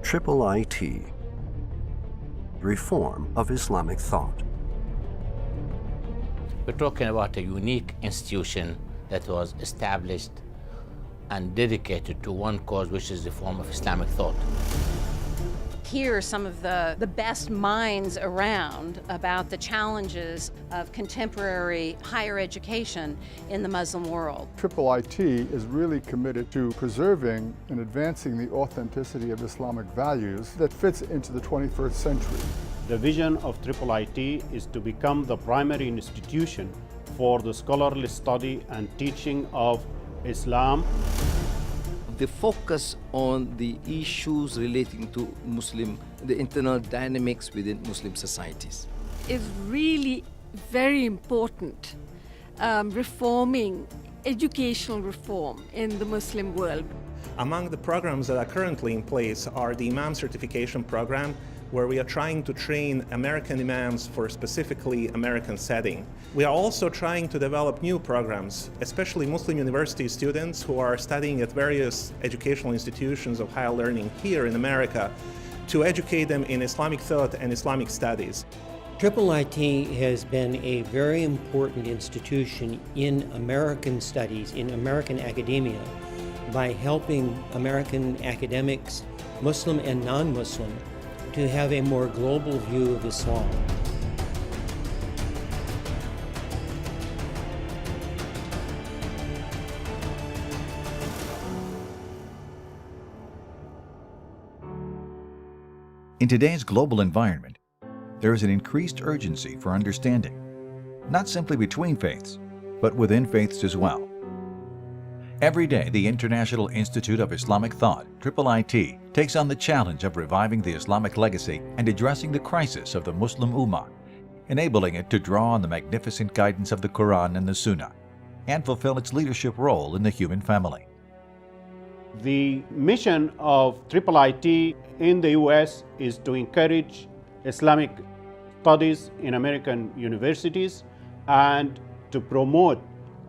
IIIT, Reform of Islamic Thought. We're talking about a unique institution that was established and dedicated to one cause, which is the reform of Islamic thought. Here are some of the best minds around about the challenges of contemporary higher education in the Muslim world. IIIT is really committed to preserving and advancing the authenticity of Islamic values that fits into the 21st century. The vision of IIIT is to become the primary institution for the scholarly study and teaching of Islam. The focus on the issues relating to the internal dynamics within Muslim societies is really very important, reforming educational reform in the Muslim world. Among the programs that are currently in place are the Imam Certification Program, where we are trying to train American imams for a specifically American setting. We are also trying to develop new programs, especially Muslim university students who are studying at various educational institutions of higher learning here in America, to educate them in Islamic thought and Islamic studies. IIIT has been a very important institution in American studies, in American academia, by helping American academics, Muslim and non-Muslim, to have a more global view of Islam. In today's global environment, there is an increased urgency for understanding, not simply between faiths, but within faiths as well. Every day, the International Institute of Islamic Thought, IIIT, takes on the challenge of reviving the Islamic legacy and addressing the crisis of the Muslim Ummah, enabling it to draw on the magnificent guidance of the Quran and the Sunnah, and fulfill its leadership role in the human family. The mission of IIIT in the US is to encourage Islamic studies in American universities and to promote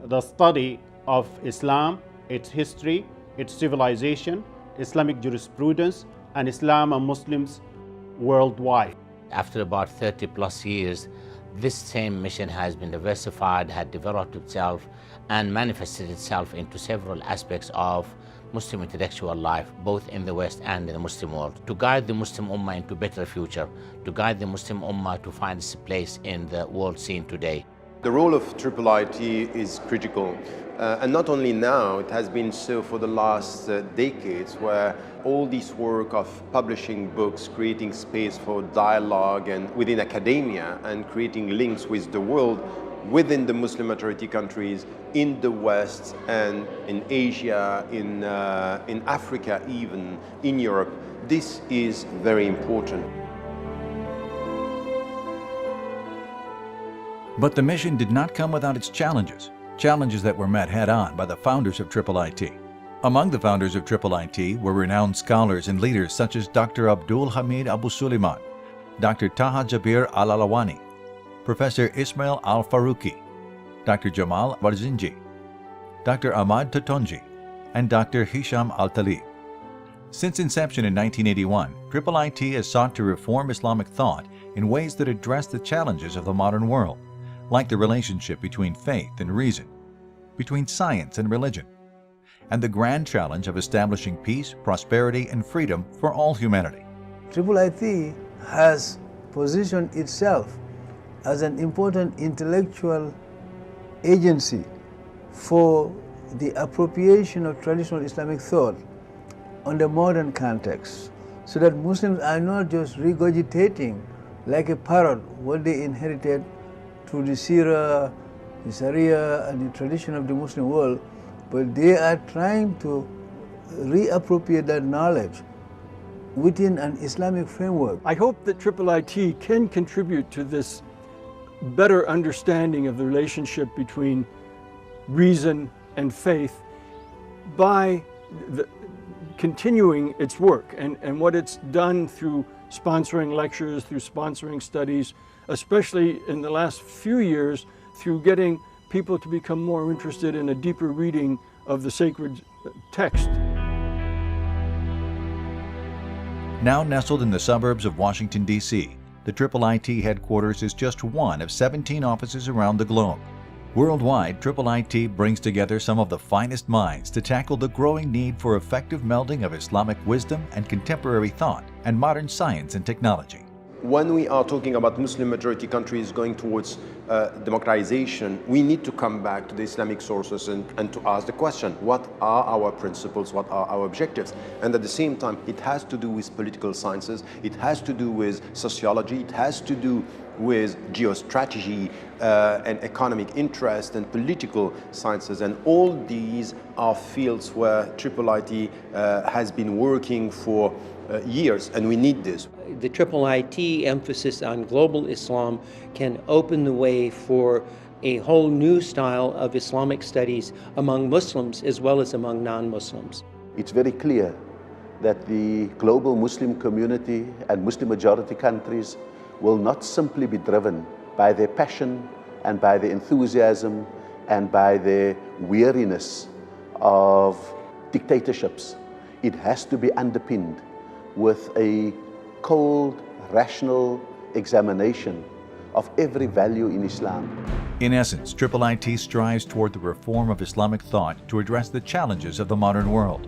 the study of Islam, its history, its civilization, Islamic jurisprudence, and Islam and Muslims worldwide. After about 30 plus years, this same mission has been diversified, had developed itself, and manifested itself into several aspects of Muslim intellectual life, both in the West and in the Muslim world, to guide the Muslim Ummah into a better future, to guide the Muslim Ummah to find its place in the world scene today. The role of IIIT is critical, and not only now, it has been so for the last decades, where all this work of publishing books, creating space for dialogue and within academia, and creating links with the world within the Muslim majority countries, in the West and in Asia, in Africa even, in Europe, this is very important. But the mission did not come without its challenges that were met head-on by the founders of IIIT. Among the founders of IIIT were renowned scholars and leaders such as Dr. Abdul Hamid Abu Suleiman, Dr. Taha Jabir Al-Alawani, Professor Ismail Al-Faruqi, Dr. Jamal Warzinji, Dr. Ahmad Tatonji, and Dr. Hisham Al-Talib. Since inception in 1981, IIIT has sought to reform Islamic thought in ways that address the challenges of the modern world, like the relationship between faith and reason, between science and religion, and the grand challenge of establishing peace, prosperity, and freedom for all humanity. IIIT has positioned itself as an important intellectual agency for the appropriation of traditional Islamic thought on the modern context, so that Muslims are not just regurgitating like a parrot what they inherited through the Sirah, the Sharia, and the tradition of the Muslim world, but they are trying to reappropriate that knowledge within an Islamic framework. I hope that IIIT can contribute to this better understanding of the relationship between reason and faith by continuing its work and what it's done through sponsoring lectures, through sponsoring studies, especially in the last few years through getting people to become more interested in a deeper reading of the sacred text. Now nestled in the suburbs of Washington, D.C., the IIIT Headquarters is just one of 17 offices around the globe. Worldwide, IIIT brings together some of the finest minds to tackle the growing need for effective melding of Islamic wisdom and contemporary thought and modern science and technology. When we are talking about Muslim-majority countries going towards democratization, we need to come back to the Islamic sources and to ask the question, what are our principles, what are our objectives? And at the same time, it has to do with political sciences, it has to do with sociology, it has to do with geostrategy and economic interest and political sciences. And all these are fields where IIIT has been working for years, and we need this. The IIIT emphasis on global Islam can open the way for a whole new style of Islamic studies among Muslims as well as among non-Muslims. It's very clear that the global Muslim community and Muslim majority countries will not simply be driven by their passion and by their enthusiasm and by their weariness of dictatorships. It has to be underpinned with a cold, rational examination of every value in Islam. In essence, IIIT strives toward the reform of Islamic thought to address the challenges of the modern world.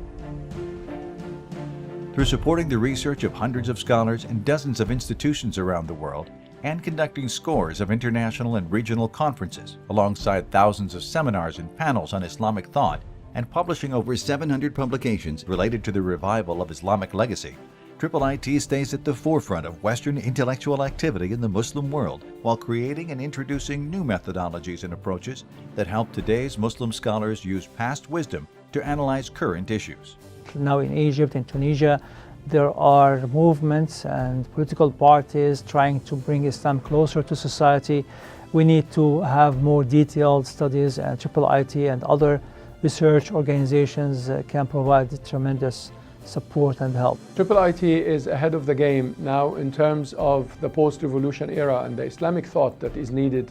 Through supporting the research of hundreds of scholars and dozens of institutions around the world, and conducting scores of international and regional conferences, alongside thousands of seminars and panels on Islamic thought, and publishing over 700 publications related to the revival of Islamic legacy, IIIT stays at the forefront of Western intellectual activity in the Muslim world while creating and introducing new methodologies and approaches that help today's Muslim scholars use past wisdom to analyze current issues. Now in Egypt and Tunisia, there are movements and political parties trying to bring Islam closer to society. We need to have more detailed studies, and IIIT and other research organizations can provide tremendous support and help. IIIT is ahead of the game now in terms of the post-revolution era and the Islamic thought that is needed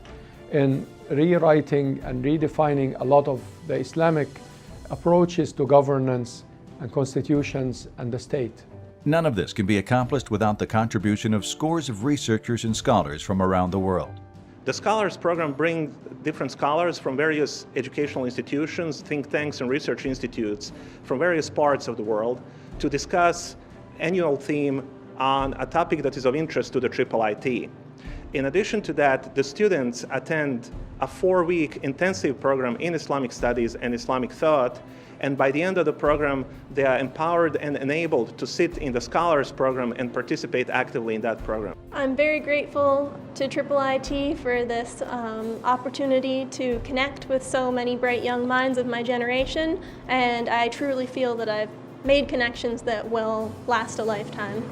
in rewriting and redefining a lot of the Islamic approaches to governance and constitutions and the state. None of this can be accomplished without the contribution of scores of researchers and scholars from around the world. The Scholars Program brings different scholars from various educational institutions, think tanks and research institutes from various parts of the world to discuss annual theme on a topic that is of interest to the IIIT. In addition to that, the students attend a 4-week intensive program in Islamic studies and Islamic thought, and by the end of the program, they are empowered and enabled to sit in the Scholars Program and participate actively in that program. I'm very grateful to IIIT for this opportunity to connect with so many bright young minds of my generation, and I truly feel that I've made connections that will last a lifetime.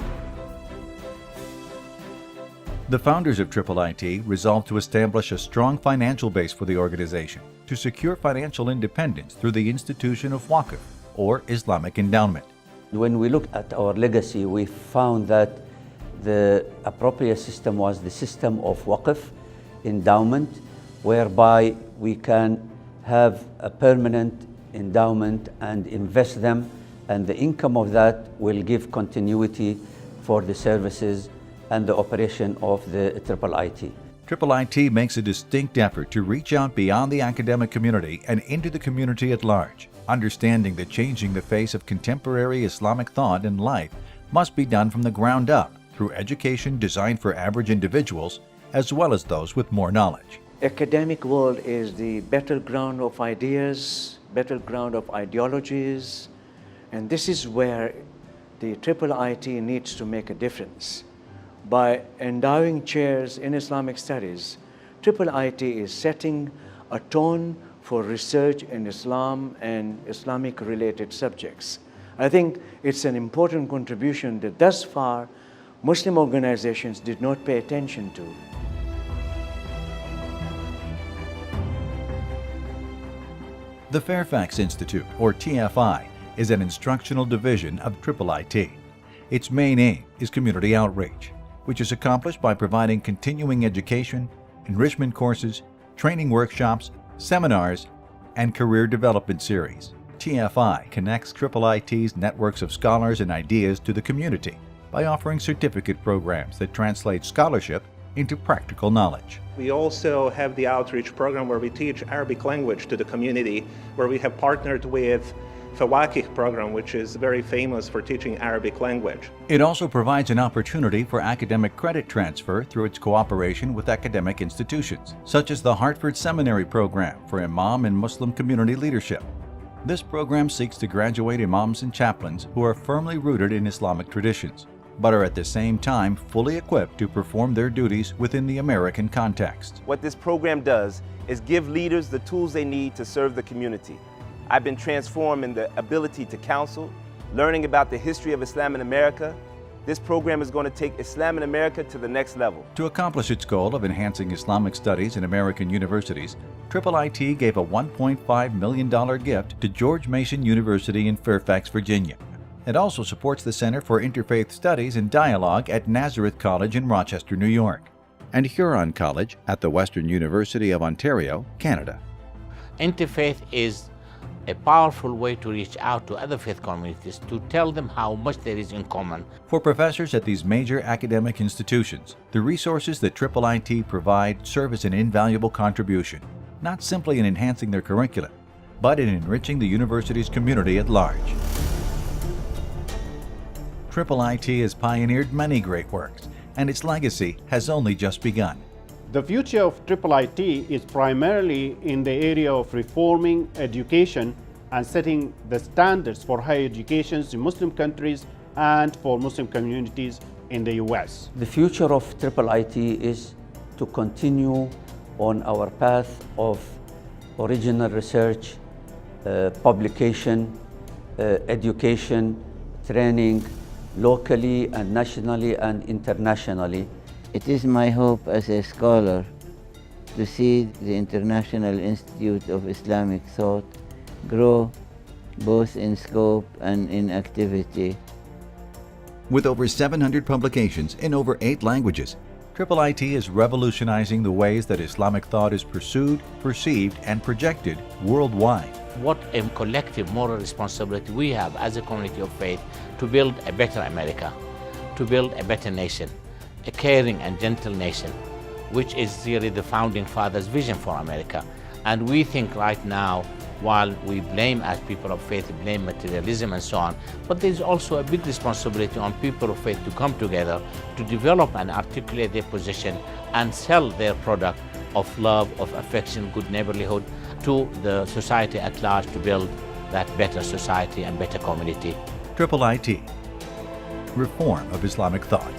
The founders of IIIT resolved to establish a strong financial base for the organization to secure financial independence through the institution of Waqf, or Islamic endowment. When we look at our legacy, we found that the appropriate system was the system of Waqf, endowment, whereby we can have a permanent endowment and invest them, and the income of that will give continuity for the services and the operation of the IIIT. IIIT makes a distinct effort to reach out beyond the academic community and into the community at large, understanding that changing the face of contemporary Islamic thought and life must be done from the ground up through education designed for average individuals as well as those with more knowledge. Academic world is the battleground of ideas, battleground of ideologies, and this is where the IIIT needs to make a difference. By endowing chairs in Islamic studies, IIIT is setting a tone for research in Islam and Islamic-related subjects. I think it's an important contribution that thus far Muslim organizations did not pay attention to. The Fairfax Institute, or TFI, is an instructional division of IIIT. Its main aim is community outreach, which is accomplished by providing continuing education, enrichment courses, training workshops, seminars, and career development series. TFI connects IIIT's networks of scholars and ideas to the community by offering certificate programs that translate scholarship into practical knowledge. We also have the outreach program where we teach Arabic language to the community, where we have partnered with Fawakih program, which is very famous for teaching Arabic language. It also provides an opportunity for academic credit transfer through its cooperation with academic institutions, such as the Hartford Seminary Program for Imam and Muslim Community Leadership. This program seeks to graduate imams and chaplains who are firmly rooted in Islamic traditions, but are at the same time fully equipped to perform their duties within the American context. What this program does is give leaders the tools they need to serve the community. I've been transformed in the ability to counsel, learning about the history of Islam in America. This program is going to take Islam in America to the next level. To accomplish its goal of enhancing Islamic studies in American universities, IIIT gave a $1.5 million gift to George Mason University in Fairfax, Virginia. It also supports the Center for Interfaith Studies and Dialogue at Nazareth College in Rochester, New York, and Huron College at the Western University of Ontario, Canada. Interfaith is a powerful way to reach out to other faith communities, to tell them how much there is in common. For professors at these major academic institutions, the resources that IIIT provide serve as an invaluable contribution, not simply in enhancing their curriculum, but in enriching the university's community at large. IIIT has pioneered many great works, and its legacy has only just begun. The future of IIIT is primarily in the area of reforming education and setting the standards for higher education in Muslim countries and for Muslim communities in the US. The future of IIIT is to continue on our path of original research, publication, education, training, locally and nationally and internationally. It is my hope as a scholar to see the International Institute of Islamic Thought grow both in scope and in activity. With over 700 publications in over 8 languages, IIIT is revolutionizing the ways that Islamic thought is pursued, perceived, and projected worldwide. What a collective moral responsibility we have as a community of faith to build a better America, to build a better nation, a caring and gentle nation, which is really the founding fathers' vision for America. And we think right now, while we blame, as people of faith, blame materialism and so on, but there's also a big responsibility on people of faith to come together, to develop and articulate their position and sell their product of love, of affection, good neighborhood to the society at large, to build that better society and better community. IIIT, Reform of Islamic Thought.